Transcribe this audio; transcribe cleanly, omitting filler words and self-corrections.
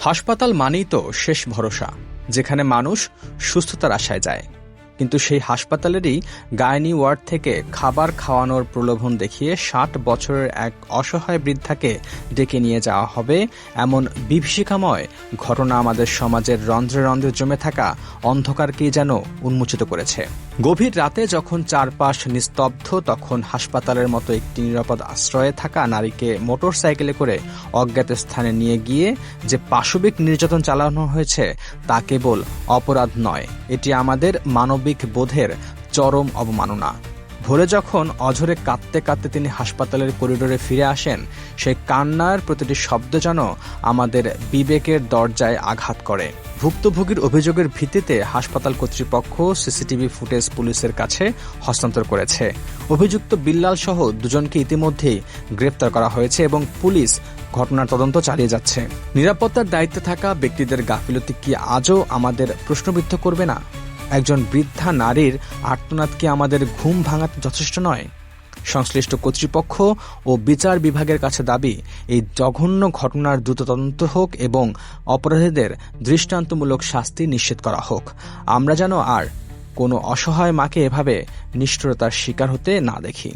হাসপাতাল মানেই তো শেষ ভরসা, যেখানে মানুষ সুস্থতার আশায় যায়। কিন্তু সেই হাসপাতালেরই গাইনি ওয়ার্ড থেকে খাবার খাওয়ানোর প্রলোভন দেখিয়ে ৬০ বছরের এক অসহায় বৃদ্ধাকে ডেকে নিয়ে যাওয়া হবে, এমন বিভীষিকাময় ঘটনা আমাদের সমাজের রন্ধ্রে রন্ধ্রে জমে থাকা অন্ধকারকেই যেন উন্মোচিত করেছে। গভীর রাতে যখন চারপাশ নিস্তব্ধ, তখন হাসপাতালের মতো একটি নিরাপদ আশ্রয়ে থাকা নারীকে মোটরসাইকেলে করে অজ্ঞাত স্থানে নিয়ে গিয়ে যে পাশবিক নির্যাতন চালানো হয়েছে তা কেবল অপরাধ নয়, এটি আমাদের মানবিক বোধের চরম অবমাননা। ভোরে যখন অঝরে কাঁদতে কাঁদতে তিনি হাসপাতালের করিডোরে ফিরে আসেন, সেই কান্নার প্রতিটি শব্দ যেন আমাদের বিবেকের দরজায় আঘাত করে। ভুক্তভোগীর অভিযোগের ভিত্তিতে হাসপাতাল কর্তৃপক্ষ সিসিটিভি ফুটেজ পুলিশের কাছে হস্তান্তর করেছে। অভিযুক্ত বিল্লাল সহ দুজনকে ইতিমধ্যেই গ্রেফতার করা হয়েছে এবং পুলিশ ঘটনার তদন্ত চালিয়ে যাচ্ছে। নিরাপত্তার দায়িত্বে থাকা ব্যক্তিদের গাফিলতি কি আজও আমাদের প্রশ্নবিদ্ধ করবে না? একজন বৃদ্ধা নারীর আর্তনাদ কি আমাদের ঘুম ভাঙাতে যথেষ্ট নয়? সংশ্লিষ্ট কর্তৃপক্ষ ও বিচার বিভাগের কাছে দাবি, এই জঘন্য ঘটনার দ্রুত তদন্ত হোক এবং অপরাধীদের দৃষ্টান্তমূলক শাস্তি নিশ্চিত করা হোক। আমরা যেন আর কোনো অসহায় মাকে এভাবে নিষ্ঠুরতার শিকার হতে না দেখি।